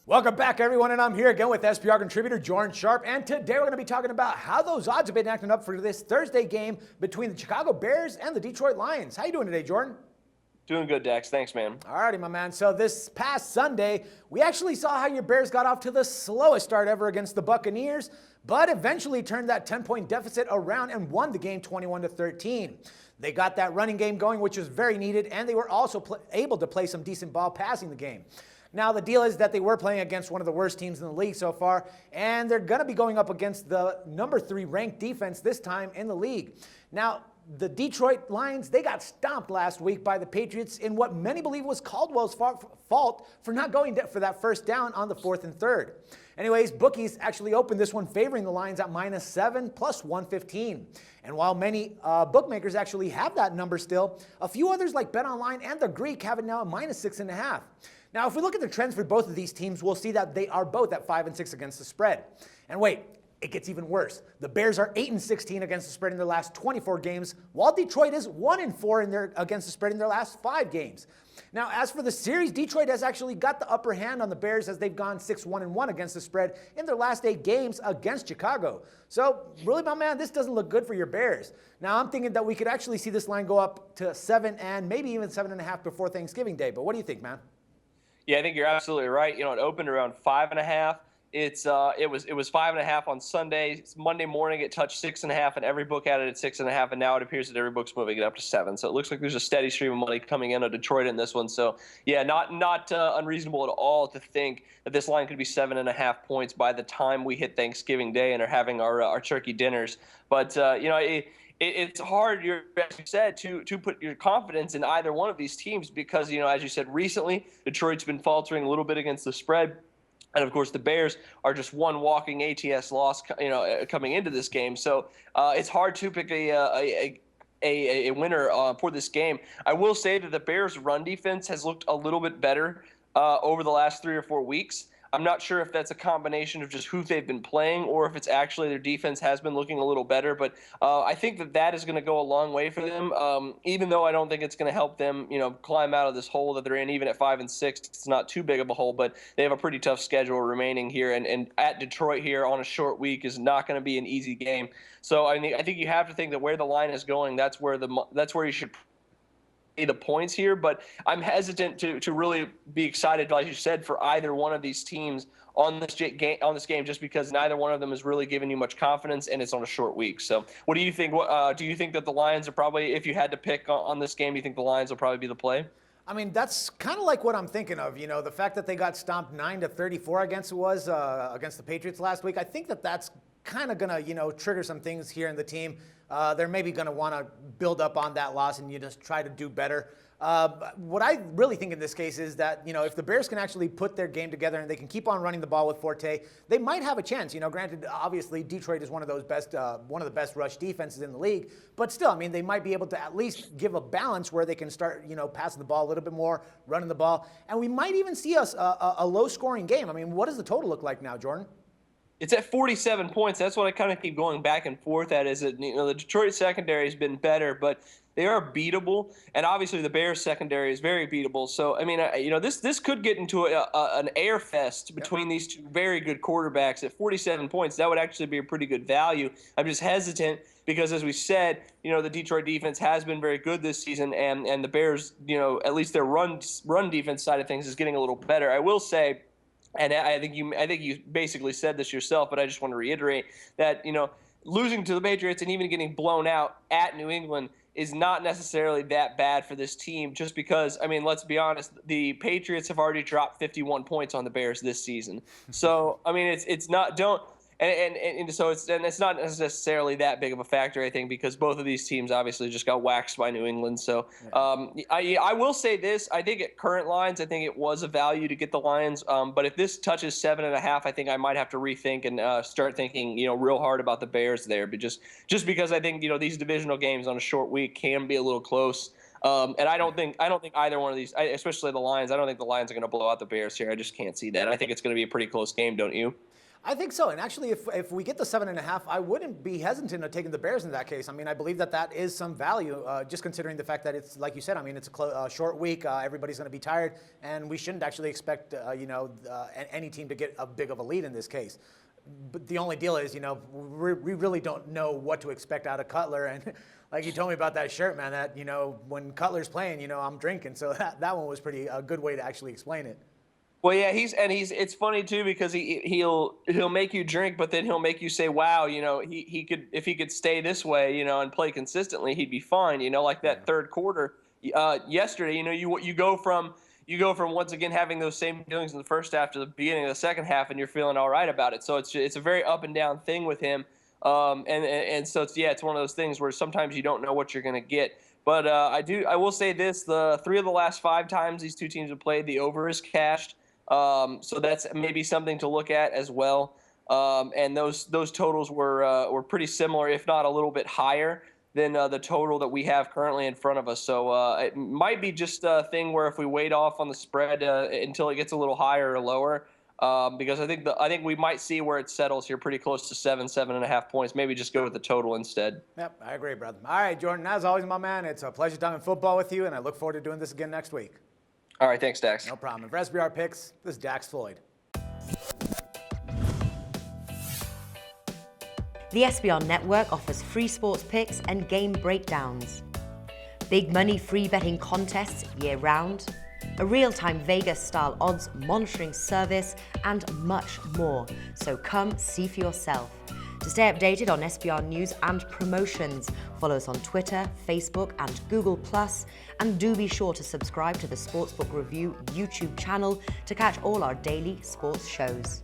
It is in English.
Welcome back, everyone, and I'm here again with SPR contributor Jordan Sharp, and today we're going to be talking about how those odds have been acting up for this Thursday game between the Chicago Bears and the Detroit Lions. How you doing today, Jordan? Doing good, Dax. Thanks, man. Alrighty, my man. So this past Sunday, we actually saw how your Bears got off to the slowest start ever against the Buccaneers, but eventually turned that 10-point deficit around and won the game 21-13. They got that running game going, which was very needed, and they were also able to play some decent ball passing the game. Now, the deal is that they were playing against one of the worst teams in the league so far, and they're going to be going up against the number 3 ranked defense this time in the league. Now, the Detroit Lions, they got stomped last week by the Patriots in what many believe was Caldwell's fault for not going for that first down on the 4th and 3rd. Anyways, bookies actually opened this one favoring the Lions at -7 plus 115. And while many bookmakers actually have that number still, a few others like BetOnline and the Greek have it now at -6.5. Now, if we look at the trends for both of these teams, we'll see that they are both at 5-6 against the spread. And wait, it gets even worse. The Bears are 8-16 against the spread in their last 24 games, while Detroit is 1-4 against the spread in their last 5 games. Now, as for the series, Detroit has actually got the upper hand on the Bears as they've gone 6-1-1 against the spread in their last 8 games against Chicago. So, really, my man, this doesn't look good for your Bears. Now, I'm thinking that we could actually see this line go up to 7 and maybe even 7.5 before Thanksgiving Day. But what do you think, man? Yeah, I think you're absolutely right. You know, it opened around 5.5. It was 5.5 on Sunday. Monday morning it touched 6.5, and every book had it at 6.5, and now it appears that every book's moving it up to 7. So it looks like there's a steady stream of money coming in on Detroit in this one. So yeah, not unreasonable at all to think that this line could be 7.5 points by the time we hit Thanksgiving Day and are having our turkey dinners. But you know, it's hard, as you said, to put your confidence in either one of these teams because, you know, as you said, recently Detroit's been faltering a little bit against the spread. And, of course, the Bears are just one walking ATS loss, you know, coming into this game. So it's hard to pick a winner for this game. I will say that the Bears' run defense has looked a little bit better over the last 3 or 4 weeks. I'm not sure if that's a combination of just who they've been playing or if it's actually their defense has been looking a little better. But I think that is going to go a long way for them, even though I don't think it's going to help them, you know, climb out of this hole that they're in. Even at 5-6, it's not too big of a hole, but they have a pretty tough schedule remaining here. And at Detroit here on a short week is not going to be an easy game. So I think you have to think that where the line is going, that's where you should the points here, but I'm hesitant to really be excited, like you said, for either one of these teams on this game, just because neither one of them is really giving you much confidence, and it's on a short week. So, what do you think? Do you think that the Lions are probably, if you had to pick on this game, do you think the Lions will probably be the play? I mean, that's kind of like what I'm thinking of. You know, the fact that they got stomped 9-34 against the Patriots last week. I think that's kind of going to, trigger some things here in the team. They're maybe going to want to build up on that loss and you just try to do better. What I really think in this case is that, if the Bears can actually put their game together and they can keep on running the ball with Forte, they might have a chance. Granted, obviously, Detroit is one of the best rush defenses in the league. But still, I mean, they might be able to at least give a balance where they can start, passing the ball a little bit more, running the ball. And we might even see a low-scoring game. I mean, what does the total look like now, Jordan? It's at 47 points. That's what I kind of keep going back and forth at. Is that the Detroit secondary has been better, but they are beatable, and obviously the Bears secondary is very beatable. So I mean, this could get into an air fest between these two very good quarterbacks at 47 points. That would actually be a pretty good value. I'm just hesitant because, as we said, the Detroit defense has been very good this season, and the Bears, at least their run defense side of things is getting a little better. I will say. And I think you basically said this yourself, but I just want to reiterate that, losing to the Patriots and even getting blown out at New England is not necessarily that bad for this team, just because, I mean, let's be honest, the Patriots have already dropped 51 points on the Bears this season. So, I mean, it's not it's not necessarily that big of a factor, I think, because both of these teams obviously just got waxed by New England. So I will say this: I think at current lines, I think it was a value to get the Lions. But if this touches 7.5, I think I might have to rethink and start thinking, real hard about the Bears there. But just because I think these divisional games on a short week can be a little close. And I don't think either one of these, especially the Lions, I don't think the Lions are going to blow out the Bears here. I just can't see that. I think it's going to be a pretty close game, don't you? I think so. And actually, if we get the 7.5, I wouldn't be hesitant of taking the Bears in that case. I mean, I believe that is some value, just considering the fact that it's, like you said, I mean, it's a short week. Everybody's going to be tired, and we shouldn't actually expect, any team to get a big of a lead in this case. But the only deal is, we really don't know what to expect out of Cutler. And like you told me about that shirt, man, that, when Cutler's playing, I'm drinking. So that one was a good way to actually explain it. Well, yeah, it's funny too because he'll make you drink, but then he'll make you say, "Wow, he could, if he could stay this way, and play consistently, he'd be fine." Like that third quarter yesterday. You go from once again having those same feelings in the first half to the beginning of the second half, and you're feeling all right about it. So it's a very up and down thing with him, and so it's one of those things where sometimes you don't know what you're going to get. But I will say this: the 3 of the last 5 times these two teams have played, the over is cashed. So that's maybe something to look at as well. And those totals were pretty similar, if not a little bit higher than the total that we have currently in front of us. So it might be just a thing where if we wait off on the spread until it gets a little higher or lower, because I think we might see where it settles here pretty close to 7.5 points. Maybe just go with the total instead. Yep, I agree, brother. All right, Jordan, as always, my man, it's a pleasure talking football with you, and I look forward to doing this again next week. All right, thanks, Dax. No problem. And for SBR Picks, this is Dax Floyd. The SBR Network offers free sports picks and game breakdowns, big money free betting contests year-round, a real-time Vegas-style odds monitoring service, and much more. So come see for yourself. To stay updated on SBR news and promotions, follow us on Twitter, Facebook, and Google+, and do be sure to subscribe to the Sportsbook Review YouTube channel to catch all our daily sports shows.